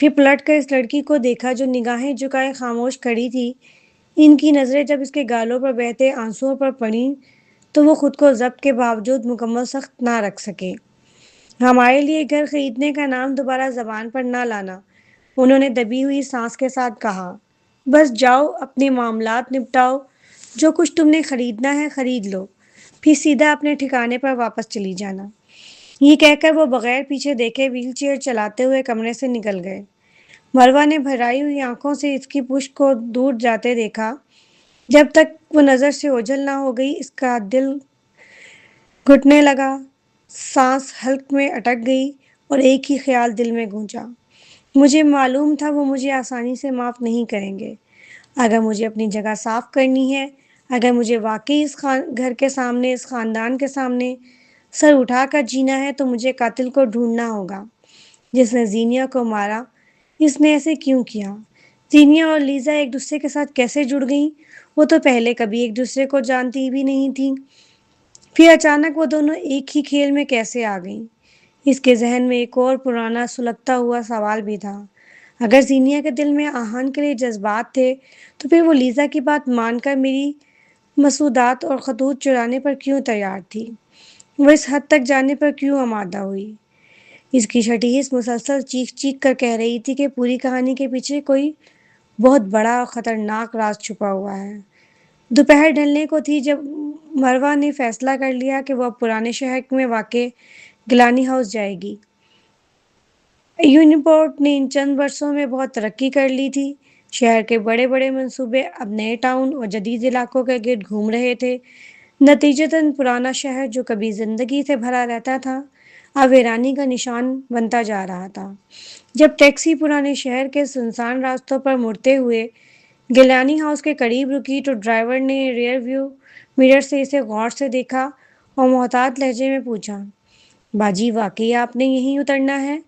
پھر پلٹ کر اس لڑکی کو دیکھا جو نگاہیں جھکائے خاموش کھڑی تھی۔ ان کی نظریں جب اس کے گالوں پر بہتے آنسوؤں پر پڑیں تو وہ خود کو ضبط کے باوجود مکمل سخت نہ رکھ سکے۔ ہمارے لیے گھر خریدنے کا نام دوبارہ زبان پر نہ لانا، انہوں نے دبی ہوئی سانس کے ساتھ کہا۔ بس جاؤ اپنے معاملات نپٹاؤ، جو کچھ تم نے خریدنا ہے خرید لو، پھر سیدھا اپنے ٹھکانے پر واپس چلی جانا۔ یہ کہہ کر وہ بغیر پیچھے دیکھے ویل چیئر چلاتے ہوئے کمرے سے نکل گئے۔ مروہ نے بھرائی ہوئی آنکھوں سے اس کی پشت کو دور جاتے دیکھا۔ جب تک وہ نظر سے اوجھل نہ ہو گئی اس کا دل گھٹنے لگا، سانس حلق میں اٹک گئی اور ایک ہی خیال دل میں گونجا۔ مجھے معلوم تھا وہ مجھے آسانی سے معاف نہیں کریں گے۔ اگر مجھے اپنی جگہ صاف کرنی ہے، اگر مجھے واقعی اس گھر کے سامنے، اس خاندان کے سامنے سر اٹھا کر جینا ہے تو مجھے قاتل کو ڈھونڈنا ہوگا۔ جس نے زینیا کو مارا، اس نے ایسے کیوں کیا؟ زینیا اور لیزا ایک دوسرے کے ساتھ کیسے جڑ گئیں؟ وہ تو پہلے کبھی ایک دوسرے کو جانتی بھی نہیں تھیں۔ پھر اچانک وہ دونوں ایک ہی کھیل میں کیسے آ گئیں؟ اس کے ذہن میں ایک اور پرانا سلگتا ہوا سوال بھی تھا۔ اگر زینیا کے دل میں آہان کے لیے جذبات تھے تو پھر وہ لیزا کی بات مان کر میری مسودات اور خطوط چرانے پر کیوں تیار تھی؟ وہ اس حد تک جانے پر کیوں آمادہ ہوئی؟ اس کی چھٹی حص مسلسل چیخ چیخ کر کہہ رہی تھی کہ پوری کہانی کے پیچھے کوئی بہت بڑا اور خطرناک راز چھپا ہوا ہے۔ دوپہر ڈھلنے کو تھی جب مروہ نے فیصلہ کر لیا کہ وہ اب پرانے شہر میں واقع گیلانی ہاؤس جائے گی۔ یونیپورٹ نے ان چند برسوں میں بہت ترقی کر لی تھی۔ شہر کے بڑے بڑے منصوبے اب نئے ٹاؤن اور جدید علاقوں کے گرد گھوم رہے تھے۔ نتیجتاً پرانا شہر جو کبھی زندگی سے بھرا رہتا تھا اب ویرانی کا نشان بنتا جا رہا تھا۔ جب ٹیکسی پرانے شہر کے سنسان راستوں پر مڑتے ہوئے گیلانی ہاؤس کے قریب رکی تو ڈرائیور نے ریئر ویو مرر سے اسے غور سے دیکھا اور محتاط لہجے میں پوچھا، باجی واقعی آپ نے یہیں اترنا ہے؟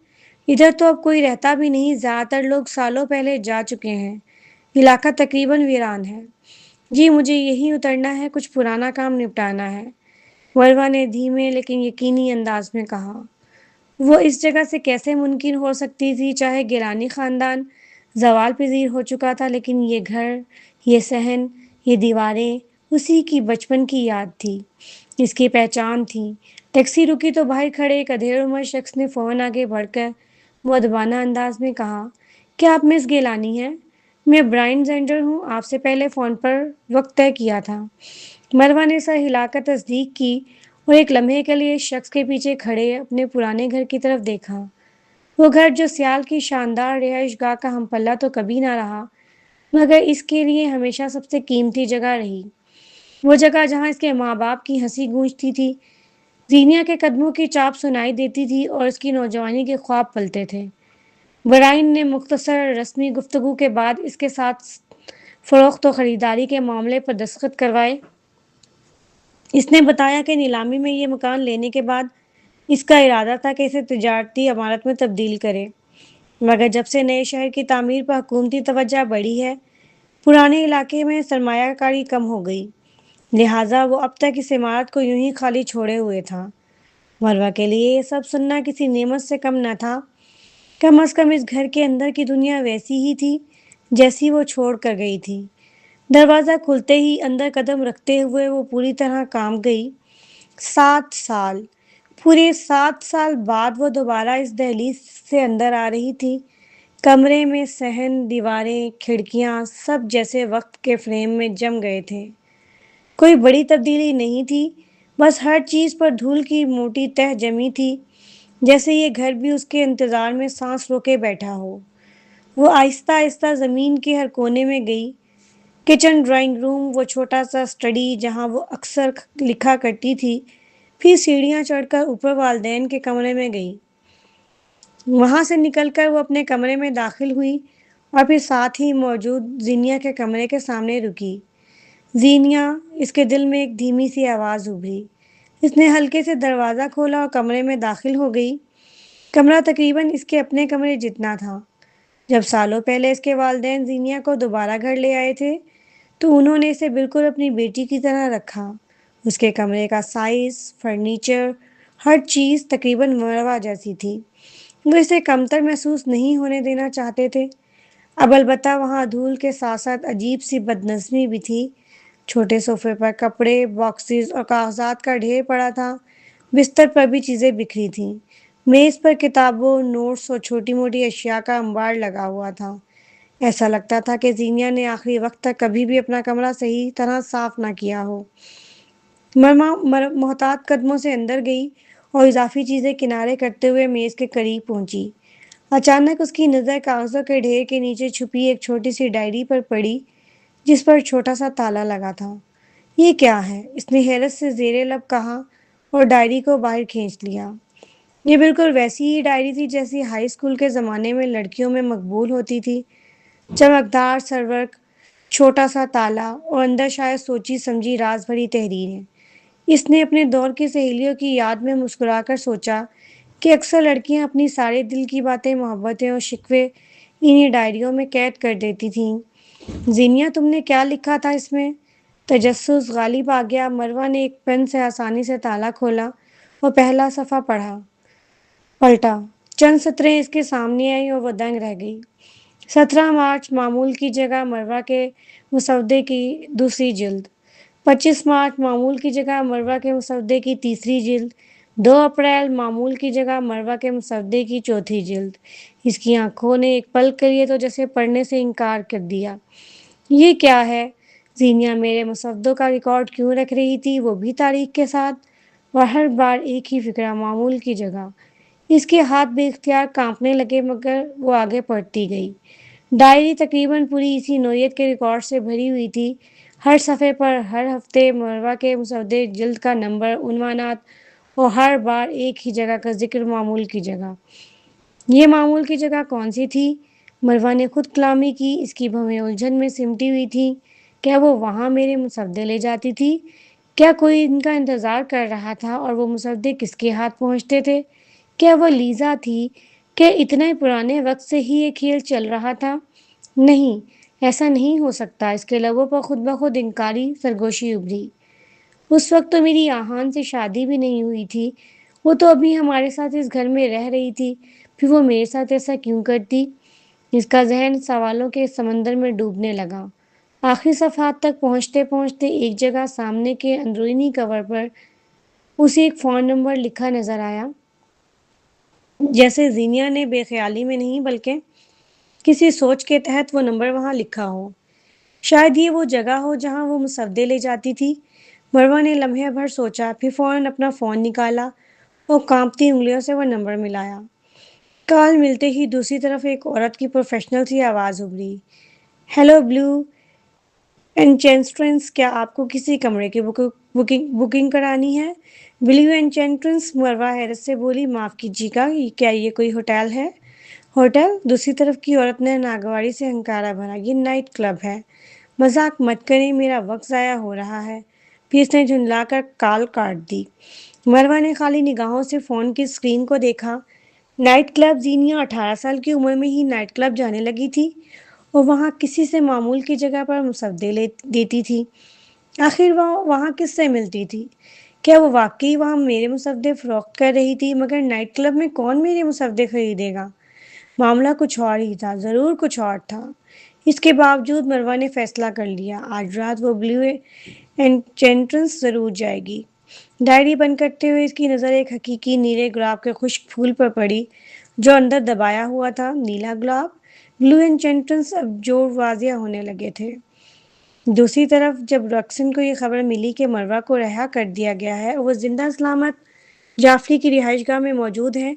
ادھر تو اب کوئی رہتا بھی نہیں، زیادہ تر لوگ سالوں پہلے جا چکے ہیں، علاقہ تقریباً ویران ہے۔ جی مجھے یہیں اترنا ہے، کچھ پرانا کام نپٹانا ہے، مروہ نے دھیمے لیکن یقینی انداز میں کہا۔ وہ اس جگہ سے کیسے ممکن ہو سکتی تھی؟ چاہے گیلانی خاندان زوال پذیر ہو چکا تھا لیکن یہ گھر، یہ صحن، یہ دیواریں اسی کی بچپن کی یاد تھی، اس کی پہچان تھی۔ ٹیکسی رکی تو باہر کھڑے ایک ادھیڑ عمر شخص نے فوراً آگے بڑھ کر مؤدبانہ انداز میں کہا، کیا آپ مس گیلانی ہیں؟ میں برائن زینڈر ہوں، آپ سے پہلے فون پر وقت طے کیا تھا۔ مروہ نے سر ہلا کر تصدیق کی اور ایک لمحے کے لیے اس شخص کے پیچھے کھڑے اپنے پرانے گھر کی طرف دیکھا۔ وہ گھر جو سیال کی شاندار رہائش گاہ کا ہم پلہ تو کبھی نہ رہا مگر اس کے لیے ہمیشہ سب سے قیمتی جگہ رہی، وہ جگہ جہاں اس کے ماں باپ کی ہنسی گونجتی تھی، زینیا کے قدموں کی چاپ سنائی دیتی تھی اور اس کی نوجوانی کے خواب پلتے تھے۔ برائن نے مختصر رسمی گفتگو کے بعد اس کے ساتھ فروخت و خریداری کے معاملے پر دستخط کروائے۔ اس نے بتایا کہ نیلامی میں یہ مکان لینے کے بعد اس کا ارادہ تھا کہ اسے تجارتی عمارت میں تبدیل کرے، مگر جب سے نئے شہر کی تعمیر پر حکومتی توجہ بڑھی ہے، پرانے علاقے میں سرمایہ کاری کم ہو گئی، لہٰذا وہ اب تک اس عمارت کو یوں ہی خالی چھوڑے ہوئے تھا۔ مروہ کے لیے یہ سب سننا کسی نعمت سے کم نہ تھا، کم از کم اس گھر کے اندر کی دنیا ویسی ہی تھی جیسی وہ چھوڑ کر گئی تھی۔ دروازہ کھلتے ہی اندر قدم رکھتے ہوئے وہ پوری طرح کانپ گئی۔ 7 سال، پورے 7 سال بعد وہ دوبارہ اس دہلیز سے اندر آ رہی تھی۔ کمرے میں صحن، دیواریں، کھڑکیاں سب جیسے وقت کے فریم میں جم گئے تھے۔ کوئی بڑی تبدیلی نہیں تھی، بس ہر چیز پر دھول کی موٹی تہ جمی تھی، جیسے یہ گھر بھی اس کے انتظار میں سانس روکے بیٹھا ہو۔ وہ آہستہ آہستہ زمین کے ہر کونے میں گئی، کچن، ڈرائنگ روم، وہ چھوٹا سا اسٹڈی جہاں وہ اکثر لکھا کرتی تھی، پھر سیڑھیاں چڑھ کر اوپر والدین کے کمرے میں گئی۔ وہاں سے نکل کر وہ اپنے کمرے میں داخل ہوئی اور پھر ساتھ ہی موجود زینیا کے کمرے کے سامنے رکی۔ زینیا، اس کے دل میں ایک دھیمی سی آواز ابھری۔ اس نے ہلکے سے دروازہ کھولا اور کمرے میں داخل ہو گئی۔ کمرہ تقریباً اس کے اپنے کمرے جتنا تھا۔ جب سالوں پہلے اس کے والدین زینیا کو دوبارہ گھر لے آئے تھے تو انہوں نے اسے بالکل اپنی بیٹی کی طرح رکھا۔ اس کے کمرے کا سائز، فرنیچر، ہر چیز تقریباً مروہ جیسی تھی۔ وہ اسے کمتر محسوس نہیں ہونے دینا چاہتے تھے۔ اب البتہ وہاں دھول کے ساتھ ساتھ عجیب سی بدنظمی بھی تھی۔ چھوٹے صوفے پر کپڑے، باکسز اور کاغذات کا ڈھیر پڑا تھا۔ بستر پر بھی چیزیں بکھری تھیں۔ میز پر کتابوں، نوٹس اور چھوٹی موٹی اشیاء کا انبار لگا ہوا تھا۔ ایسا لگتا تھا کہ زینیا نے آخری وقت تک کبھی بھی اپنا کمرہ صحیح طرح صاف نہ کیا ہو۔ محتاط قدموں سے اندر گئی اور اضافی چیزیں کنارے کرتے ہوئے میز کے قریب پہنچی۔ اچانک اس کی نظر کاغذوں کے ڈھیر کے نیچے چھپی ایک چھوٹی سی ڈائری پر پڑی جس پر چھوٹا سا تالا لگا تھا۔ یہ کیا ہے؟ اس نے حیرت سے زیر لب کہا اور ڈائری کو باہر کھینچ لیا۔ یہ بالکل ویسی ہی ڈائری تھی جیسی ہائی اسکول کے زمانے میں لڑکیوں میں مقبول ہوتی تھی۔ چمکدار سرورق، چھوٹا سا تالا اور اندر شاید سوچی سمجھی راز بھری تحریریں۔ اس نے اپنے دور کی سہیلیوں کی یاد میں مسکرا کر سوچا کہ اکثر لڑکیاں اپنی سارے دل کی باتیں، محبتیں اور شکوے انہی ڈائریوں میں قید کر دیتی تھیں۔ زینیا، تم نے کیا لکھا تھا اس میں؟ تجسس غالب آ گیا۔ مروہ نے ایک پین سے آسانی سے تالا کھولا اور پہلا صفحہ پلٹا۔ چند سطریں اس کے سامنے آئیں اور وہ دنگ رہ گئی۔ 17 مارچ، معمول کی جگہ مروہ کے مسودے کی دوسری جلد۔ 25 مارچ، معمول کی جگہ مروہ کے مسودے کی تیسری جلد۔ 2 اپریل، معمول کی جگہ مروہ کے مسودے کی چوتھی جلد۔ اس کی آنکھوں نے ایک پل کے لیے تو جیسے پڑھنے سے انکار کر دیا۔ یہ کیا ہے؟ زینیا میرے مسودوں کا ریکارڈ کیوں رکھ رہی تھی، وہ بھی تاریخ کے ساتھ؟ اور ہر بار ایک ہی فکرہ، معمول کی جگہ۔ اس کے ہاتھ بے اختیار کانپنے لگے مگر وہ آگے پڑھتی گئی۔ ڈائری تقریباً پوری اسی نوعیت کے ریکارڈ سے بھری ہوئی تھی۔ ہر صفحے پر ہر ہفتے مروہ کے مسودے، جلد کا نمبر، عنوانات اور ہر بار ایک ہی جگہ کا ذکر، معمول کی جگہ۔ یہ معمول کی جگہ کون سی تھی؟ مروہ نے خود کلامی کی۔ اس کی بھویں الجھن میں سمٹی ہوئی تھیں۔ کیا وہ وہاں میرے مسودے لے جاتی تھی؟ کیا کوئی ان کا انتظار کر رہا تھا اور وہ مسودے کس کے ہاتھ پہنچتے تھے؟ کیا وہ لیزا تھی کہ اتنے پرانے وقت سے ہی یہ کھیل چل رہا تھا؟ نہیں، ایسا نہیں ہو سکتا۔ اس کے لبوں پر خود بخود انکاری سرگوشی ابھری۔ اس وقت تو میری آہان سے شادی بھی نہیں ہوئی تھی۔ وہ تو ابھی ہمارے ساتھ اس گھر میں رہ رہی تھی، پھر وہ میرے ساتھ ایسا کیوں کرتی؟ اس کا ذہن سوالوں کے سمندر میں ڈوبنے لگا۔ آخری صفحات تک پہنچتے پہنچتے ایک جگہ سامنے کے اندرونی کور پر اسے ایک فون نمبر لکھا نظر آیا، جیسے زینیا نے بے خیالی میں نہیں بلکہ کسی سوچ کے تحت وہ نمبر وہاں لکھا ہو۔ شاید یہ وہ جگہ ہو جہاں وہ مسودے لے جاتی تھی۔ مروہ نے لمحے بھر سوچا، پھر فوراً اپنا فون نکالا اور کانپتی انگلیوں سے وہ نمبر ملایا۔ کال ملتے ہی دوسری طرف ایک عورت کی پروفیشنل سی آواز ابھری۔ ہیلو بلیو انچینٹرنس، کیا آپ کو کسی کمرے کی بکنگ کرانی ہے؟ بلیو انچینٹرنس، مروہ حیرت سے بولی۔ معاف کیجیے گا، کیا یہ کوئی ہوٹل ہے؟ ہوٹل؟ دوسری طرف کی عورت نے ناگواری سے ہنکارا بھرا۔ یہ نائٹ کلب ہے۔ مذاق مت کریں، میرا وقت ضائع ہو رہا ہے۔ پھر اس نے جھنجلا کر کال کاٹ دی۔ مروہ نے خالی نگاہوں سے فون کی اسکرین کو دیکھا۔ Night club? زینیا 18 سال کی عمر میں ہی نائٹ کلب جانے لگی تھی اور وہاں کسی سے معمول کی جگہ پر مسودے دیتی تھی۔ آخر وہ وہاں کس سے ملتی تھی؟ کیا وہ واقعی وہاں میرے مسودے فروخت کر رہی تھی؟ مگر نائٹ کلب میں کون میرے مسودے خریدے گا؟ معاملہ کچھ اور ہی تھا، ضرور کچھ اور تھا۔ اس کے باوجود مروہ نے فیصلہ کر لیا، آج رات وہ بلیو انچینٹرنس ضرور جائے گی۔ ڈائری بند کرتے ہوئے اس کی نظر ایک حقیقی نیلے گلاب کے خشک پھول پر پڑی جو اندر دبایا ہوا تھا۔ نیلا گلاب؟ بلیو انچینٹرنس اب جوڑ واضح ہونے لگے تھے۔ دوسری طرف جب رکسن کو یہ خبر ملی کہ مروہ کو رہا کر دیا گیا ہے اور وہ زندہ سلامت جعفری کی رہائش گاہ میں موجود ہے،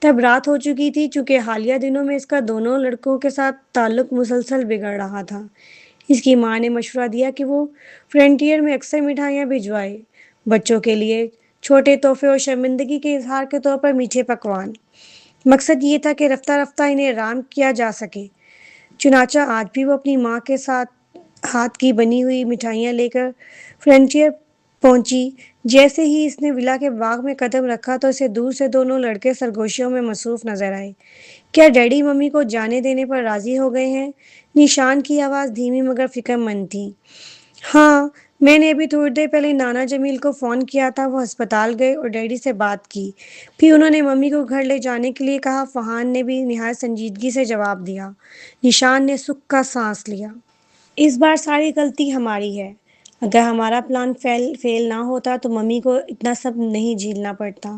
تب رات ہو چکی تھی۔ چونکہ حالیہ دنوں میں اس کا دونوں لڑکوں کے ساتھ تعلق مسلسل بگڑ رہا تھا، اس کی ماں نے مشورہ دیا کہ وہ فرنٹیئر میں اکثر مٹھائیاں بھجوائے، بچوں کے لیے چھوٹے تحفے اور شرمندگی کے اظہار کے طور پر میٹھے پکوان۔ مقصد یہ تھا کہ رفتہ رفتہ انہیں رام کیا جا سکے۔ چنانچہ آج بھی وہ اپنی ماں کے ساتھ ہاتھ کی بنی ہوئی مٹھائیاں لے کر فرنٹیئر پہنچی۔ جیسے ہی اس نے ولا کے باغ میں قدم رکھا تو اسے دور سے دونوں لڑکے سرگوشیوں میں مصروف نظر آئے۔ کیا ڈیڈی ممی کو جانے دینے پر راضی ہو گئے ہیں؟ نشان کی آواز دھیمی مگر فکر مند تھی۔ ہاں، میں نے ابھی تھوڑی دیر پہلے نانا جمیل کو فون کیا تھا، وہ ہسپتال گئے اور ڈیڈی سے بات کی۔ پھر انہوں نے ممی کو گھر لے جانے کے لیے کہا۔ فہان نے بھی نہایت سنجیدگی سے جواب دیا۔ نشان نے سکھ کا سانس لیا۔ اس بار ساری غلطی ہماری ہے۔ اگر ہمارا پلان فیل نہ ہوتا تو ممی کو اتنا سب نہیں جھیلنا پڑتا۔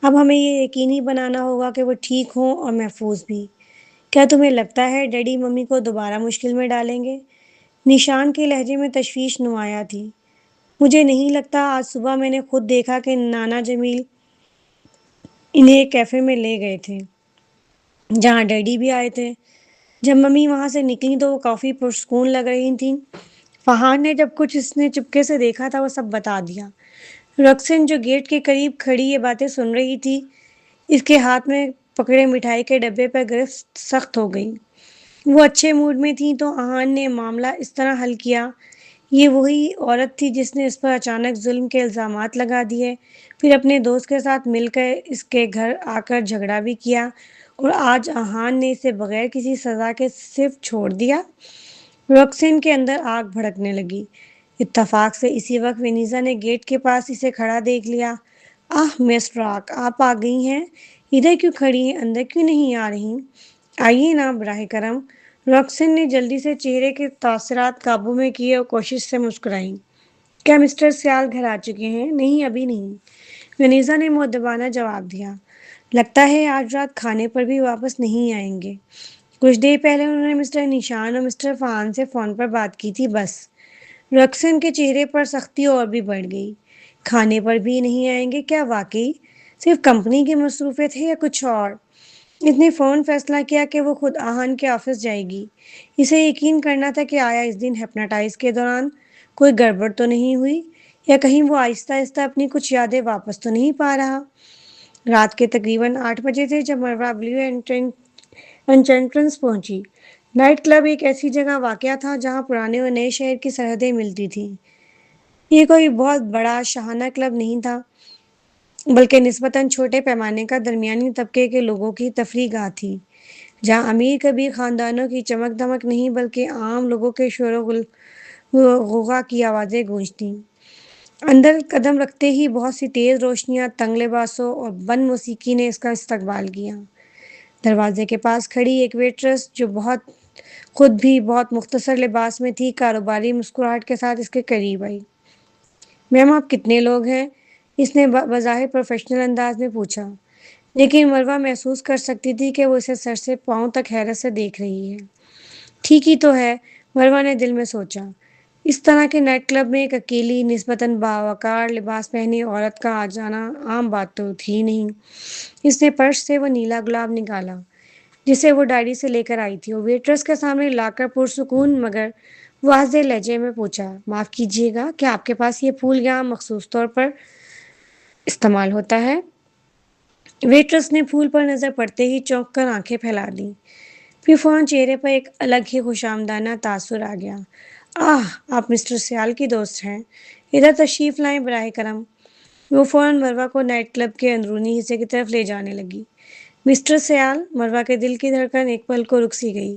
اب ہمیں یہ یقینی بنانا ہوگا کہ وہ ٹھیک ہوں اور محفوظ بھی۔ کیا تمہیں لگتا ہے ڈیڈی ممی کو دوبارہ مشکل میں ڈالیں گے؟ نشان کے لہجے میں تشویش نمایاں تھی۔ مجھے نہیں لگتا۔ آج صبح میں نے خود دیکھا کہ نانا جمیل انہیں ایک کیفے میں لے گئے تھے جہاں ڈیڈی بھی آئے تھے۔ جب ممی وہاں سے نکلی تو وہ کافی پرسکون لگ رہی تھیں۔ فہان نے جب کچھ اس نے چپکے سے دیکھا تھا وہ سب بتا دیا۔ رکسن جو گیٹ کے قریب کھڑی یہ باتیں سن رہی تھی، اس کے ہاتھ میں پکڑے مٹھائی کے ڈبے پر گرفت سخت ہو گئی۔ وہ اچھے موڈ میں تھی تو آہان نے معاملہ اس طرح حل کیا۔ یہ وہی عورت تھی جس نے اس پر اچانک ظلم کے الزامات لگا دیے، پھر اپنے دوست کے ساتھ مل کر اس کے گھر آ کر جھگڑا بھی کیا، اور آج آہان نے اسے بغیر کسی سزا کے صرف چھوڑ دیا۔ رکسن کے اندر آگ بھڑکنے لگی۔ اتفاق سے اسی وقت ونیزا نے گیٹ کے پاس اسے کھڑا دیکھ لیا۔ مس راک، آپ آ گئی ہیں؟ ادھر کیوں کھڑی ہیں؟ اندر کیوں نہیں آ رہی؟ آئیے نا براہ کرم۔ رکسن نے جلدی سے چہرے کے تاثرات قابو میں کیے اور کوشش سے مسکرائی۔ کیا مسٹر سیال گھر آ چکے ہیں؟ نہیں، ابھی نہیں، ونیزا نے مؤدبانہ جواب دیا۔ لگتا ہے آج رات کھانے پر بھی واپس نہیں آئیں گے۔ کچھ دیر پہلے انہوں نے مسٹر نشان اور مسٹر فہان سے فون پر بات کی تھی، بس۔ رکسن کے چہرے پر سختی اور بھی بڑھ گئی۔ کھانے پر بھی نہیں آئیں گے؟ کیا واقعی صرف کمپنی کی مصروفیت ہے یا کچھ اور؟ اس نے فوراً فیصلہ کیا کہ وہ خود آہان کے آفس جائے گی۔ اسے یقین کرنا تھا کہ آیا اس دن ہپناٹائز کے دوران کوئی گڑبڑ تو نہیں ہوئی، یا کہیں وہ آہستہ آہستہ اپنی کچھ یادیں واپس تو نہیں پا رہا۔ رات کے تقریباً 8 بجے تھے جب مروہ بلیو انچینٹرنس پہنچی۔ نائٹ کلب ایک ایسی جگہ واقع تھا جہاں پرانے اور نئے شہر کی سرحدیں ملتی تھیں۔ یہ کوئی بہت بڑا شاہانہ کلب نہیں تھا، بلکہ نسبتاً چھوٹے پیمانے کا درمیانی طبقے کے لوگوں کی تفریح گاہ تھی، جہاں امیر کبیر خاندانوں کی چمک دمک نہیں بلکہ عام لوگوں کے شور و غوغا کی آوازیں گونجتیں۔ اندر قدم رکھتے ہی بہت سی تیز روشنیاں، تنگ لباسوں اور بند موسیقی نے اس کا استقبال کیا۔ دروازے کے پاس کھڑی ایک ویٹرس جو خود بھی بہت مختصر لباس میں تھی، کاروباری مسکراہٹ کے ساتھ اس کے قریب آئی۔ میم، آپ کتنے لوگ ہیں؟ اس نے بظاہر پروفیشنل انداز میں پوچھا، لیکن مروہ محسوس کر سکتی تھی کہ وہ اسے سر سے پاؤں تک حیرت سے دیکھ رہی ہے۔ ٹھیک ہی تو ہے، مروہ نے دل میں سوچا۔ اس طرح کے نائٹ کلب میں ایک اکیلی، نسبتاً باوقار لباس پہنی عورت کا آ جانا عام بات تو تھی نہیں۔ اس نے پرس سے وہ نیلا گلاب نکالا جسے وہ ڈائری سے لے کر آئی تھی، اور ویٹرس کے سامنے لا کر پرسکون مگر واضح لہجے میں پوچھا، معاف کیجیے گا، کیا آپ کے پاس یہ پھول یہاں مخصوص طور پر استعمال ہوتا ہے؟ ویٹرس نے پھول پر نظر پڑتے ہی چونک کر آنکھیں پھیلا دیں، پھر فوراً چہرے پر ایک الگ ہی خوشامدانہ تاثر آ گیا۔ آپ مسٹر سیال کی دوست ہیں؟ ادھر تشریف لائیں براہ کرم۔ وہ فوراً مروہ کو نائٹ کلب کے اندرونی حصے کی طرف لے جانے لگی۔ مسٹر سیال، مروہ کے دل کی دھڑکن ایک پل کو رک سی گئی۔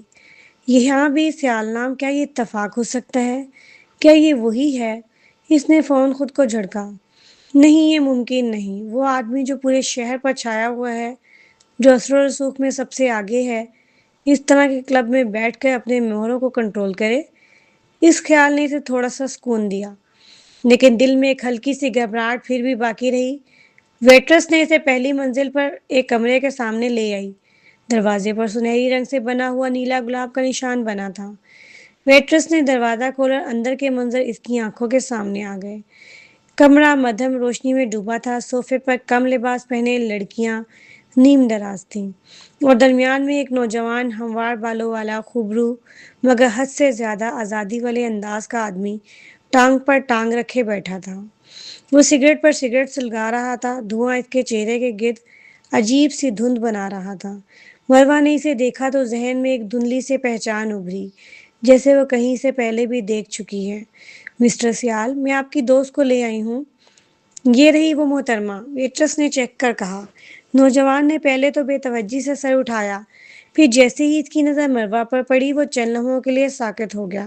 یہاں بھی سیال نام، کیا یہ اتفاق ہو سکتا ہے؟ کیا یہ وہی ہے؟ اس نے فوراً خود کو جھڑکا۔ نہیں، یہ ممکن نہیں۔ وہ آدمی جو پورے شہر پر چھایا ہوا ہے، جو اثر و رسوخ میں سب سے آگے ہے، اس طرح کے کلب میں بیٹھ کر اپنے مہروں کو کنٹرول کرے۔ اس خیال نے اسے تھوڑا سا سکون دیا، لیکن دل میں ایک ہلکی سی گھبراہٹ پھر بھی باقی رہی۔ ویٹرس نے اسے پہلی منزل پر ایک کمرے کے سامنے لے آئی۔ دروازے پر سنہری رنگ سے بنا ہوا نیلا گلاب کا نشان بنا تھا۔ ویٹرس نے دروازہ کھولا اور اندر کے منظر اس کی آنکھوں کے سامنے آ گئے۔ کمرہ مدھم روشنی میں ڈوبا تھا۔ صوفے پر کم لباس پہنے لڑکیاں نیم دراز تھیں، اور درمیان میں ایک نوجوان ہموار بالوں والا خوبرو مگر حد سے زیادہ آزادی والے انداز کا آدمی ٹانگ پر ٹانگ رکھے بیٹھا تھا۔ وہ سگریٹ پر سگریٹ سلگا رہا تھا۔ دھواں اس کے چہرے کے گرد عجیب سی دھند بنا رہا تھا۔ مروہ نے اسے دیکھا تو ذہن میں ایک دھندلی سے پہچان ابھری، جیسے وہ کہیں سے پہلے بھی دیکھ چکی ہے۔ مسٹر سیال، میں آپ کی دوست کو لے آئی ہوں۔ یہ رہی وہ محترمہ، ویٹرس نے چیک کر کہا۔ نوجوان نے پہلے تو بے توجہی سے سر اٹھایا، پھر جیسے ہی اس کی نظر مروہ پر پڑی وہ چند لمحوں کے لیے ساکت ہو گیا۔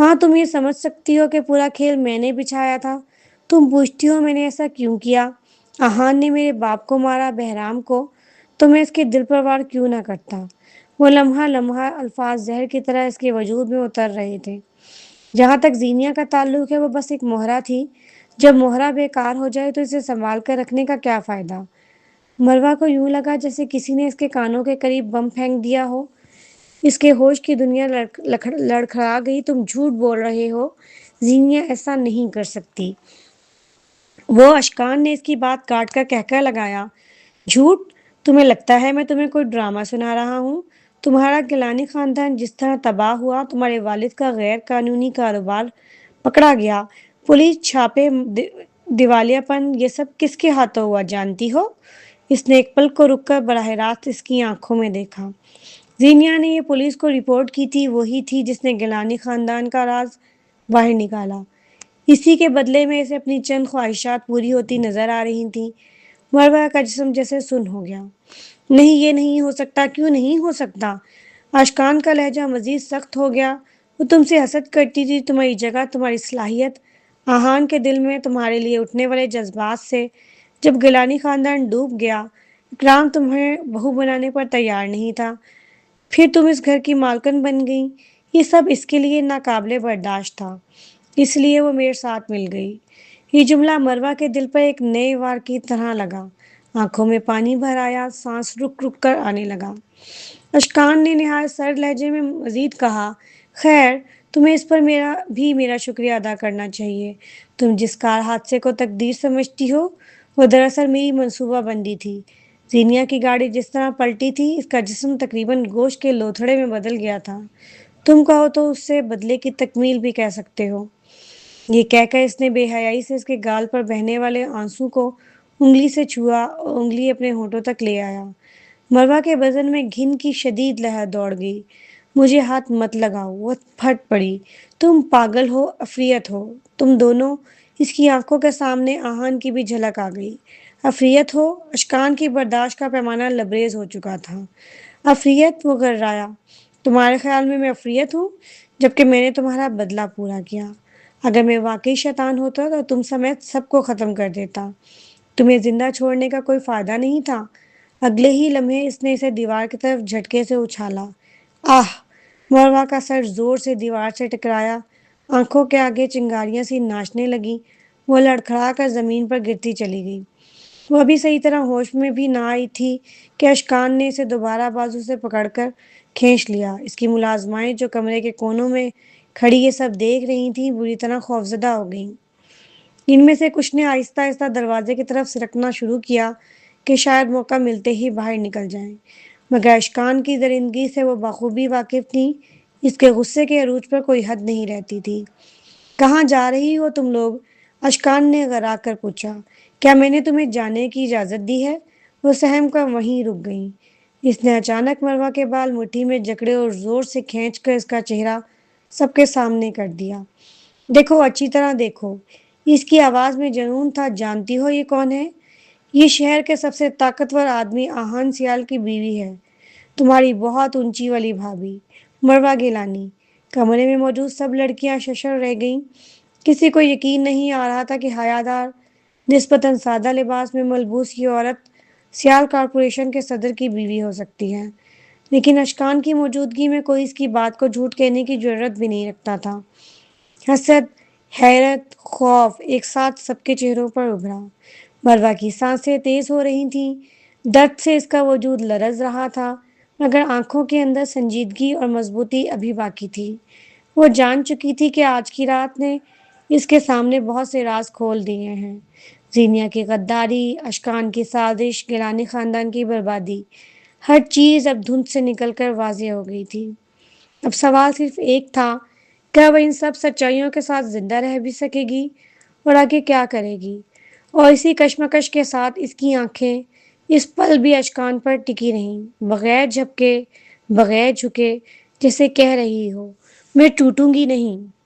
ہاں، تم یہ سمجھ سکتی ہو کہ پورا کھیل میں نے بچھایا تھا؟ تم پوچھتی ہو میں نے ایسا کیوں کیا؟ آہان نے میرے باپ کو مارا، بہرام کو، تو میں اس کے دل پر وار کیوں نہ کرتا؟ وہ لمحہ لمحہ الفاظ زہر کی طرح اس کے وجود میں اتر رہے تھے۔ جہاں تک زینیا کا تعلق ہے، وہ بس ایک مہرہ تھی۔ جب مہرہ بیکار ہو جائے تو اسے سنبھال کر رکھنے کا کیا فائدہ؟ مروہ کو یوں لگا جیسے کسی نے اس کے کانوں کے قریب بم پھینک دیا ہو۔ اس کے ہوش کی دنیا لڑکھڑا گئی۔ تم جھوٹ بول رہے ہو، زینیا ایسا نہیں کر سکتی۔ وہ اشکان نے اس کی بات کاٹ کر کہہ لگایا، جھوٹ؟ تمہیں لگتا ہے میں تمہیں کوئی ڈرامہ سنا رہا ہوں؟ تمہارا گیلانی خاندان جس طرح تباہ ہوا، تمہارے والد کا غیر قانونی کاروبار پکڑا گیا، پولیس چھاپے، دیوالیہ پن، یہ سب کس کے ہاتھوں ہوا جانتی ہو؟ اس نے ایک پل کو رک کر براہ راست اس کی آنکھوں میں دیکھا۔ زینیا نے یہ پولیس کو رپورٹ کی تھی، وہی تھی جس نے گیلانی خاندان کا راز باہر نکالا۔ اسی کے بدلے میں اسے اپنی چند خواہشات پوری ہوتی نظر آ رہی تھیں۔ مروہ کا جسم جیسے سن ہو گیا۔ نہیں، یہ نہیں ہو سکتا۔ کیوں نہیں ہو سکتا؟ اشکان کا لہجہ مزید سخت ہو گیا۔ وہ تم سے حسد کرتی تھی، تمہاری جگہ، تمہاری صلاحیت، آہان کے دل میں تمہارے لیے اٹھنے والے جذبات سے۔ جب گیلانی خاندان ڈوب گیا، اکرام تمہیں بہو بنانے پر تیار نہیں تھا، پھر تم اس گھر کی مالکن بن گئی۔ یہ سب اس کے لیے ناقابل برداشت تھا، اس لیے وہ میرے ساتھ مل گئی۔ یہ جملہ مروہ کے دل پر ایک نئے وار کی طرح لگا۔ آنکھوں میں پانی بھر آیا، سانس رک رک کر آنے لگا۔ اشکان نے نہایت سرد لہجے میں مزید کہا، خیر، تمہیں اس پر میرا شکریہ ادا کرنا چاہیے۔ تم جس کار حادثے کو تقدیر سمجھتی ہو، وہ دراصل میری منصوبہ بندی تھی۔ زینیا کی گاڑی جس طرح پلٹی تھی، اس کا جسم تقریباً گوشت کے لوتھڑے میں بدل گیا تھا۔ تم کہو تو اس سے بدلے کی تکمیل بھی کہہ سکتے ہو۔ یہ کہہ کر اس نے بے حیائی سے اس کے گال پر بہنے والے آنسو کو انگلی سے چھوا اور انگلی اپنے ہونٹوں تک لے آیا۔ مروہ کے بدن میں گھن کی شدید لہر دوڑ گئی۔ مجھے ہاتھ مت لگاؤ، وہ پھٹ پڑی۔ تم پاگل ہو، عفریت ہو، تم دونوں۔ اس کی آنکھوں کے سامنے آہان کی بھی جھلک آ گئی۔ عفریت ہو؟ اشکان کی برداشت کا پیمانہ لبریز ہو چکا تھا۔ عفریت؟ وہ گررایا۔ تمہارے خیال میں عفریت ہوں، جبکہ میں نے تمہارا بدلہ پورا کیا۔ اگر میں واقعی شیطان ہوتا تو تم سمیت سب کو ختم کر دیتا۔ تمہیں زندہ چھوڑنے کا کوئی فائدہ نہیں تھا۔ اگلے ہی لمحے اس نے اسے دیوار کی طرف جھٹکے سے اچھالا۔ آہ! مروہ کا سر زور سے دیوار سے ٹکرایا۔ آنکھوں کے آگے چنگاریاں سی ناچنے لگیں۔ وہ لڑکھڑا کر زمین پر گرتی چلی گئی۔ وہ ابھی صحیح طرح ہوش میں بھی نہ آئی تھی کہ اشکان نے اسے دوبارہ بازو سے پکڑ کر کھینچ لیا۔ اس کی ملازمائیں جو کمرے کے کونوں میں کھڑی یہ سب دیکھ رہی تھیں، بری طرح خوفزدہ ہو گئیں۔ ان میں سے کچھ نے آہستہ آہستہ دروازے کی طرف سرکنا شروع کیا کہ شاید موقع ملتے ہی باہر نکل جائیں، مگر اشکان کی درندگی سے وہ بخوبی واقف تھیں۔ اس کے غصے کے عروج پر کوئی حد نہیں رہتی تھی۔ کہاں جا رہی ہو تم لوگ؟ اشکان نے غرا کر پوچھا۔ کیا میں نے تمہیں جانے کی اجازت دی ہے؟ وہ سہم کر وہیں رک گئیں۔ اس نے اچانک مروہ کے بال مٹھی میں جکڑے اور زور سے کھینچ کر اس کا چہرہ سب کے سامنے کر دیا۔ دیکھو، اچھی طرح دیکھو۔ اس کی آواز میں جنون تھا۔ جانتی ہو یہ کون ہے؟ یہ شہر کے سب سے طاقتور آدمی آہان سیال کی بیوی ہے، تمہاری بہت اونچی والی بھابھی، مروہ گیلانی۔ کمرے میں موجود سب لڑکیاں ششر رہ گئیں۔ کسی کو یقین نہیں آ رہا تھا کہ حیادار، نسبتاً سادہ لباس میں ملبوس یہ عورت سیال کارپوریشن کے صدر کی بیوی ہو سکتی ہے، لیکن اشکان کی موجودگی میں کوئی اس کی بات کو جھوٹ کہنے کی جرات بھی نہیں رکھتا تھا۔ حسد، حیرت، خوف ایک ساتھ سب کے چہروں پر ابھرا۔ مروہ کی سانسیں تیز ہو رہی تھیں، درد سے اس کا وجود لرز رہا تھا، مگر آنکھوں کے اندر سنجیدگی اور مضبوطی ابھی باقی تھی۔ وہ جان چکی تھی کہ آج کی رات نے اس کے سامنے بہت سے راز کھول دیے ہیں۔ زینیا کی غداری، اشکان کی سازش، گیلانی خاندان کی بربادی، ہر چیز اب دھند سے نکل کر واضح ہو گئی تھی۔ اب سوال صرف ایک تھا، کیا وہ ان سب سچائیوں کے ساتھ زندہ رہ بھی سکے گی اور آگے کیا کرے گی؟ اور اسی کشمکش کے ساتھ اس کی آنکھیں اس پل بھی اشکان پر ٹکی رہیں، بغیر جھپکے، بغیر جھکے، جیسے کہہ رہی ہو، میں ٹوٹوں گی نہیں۔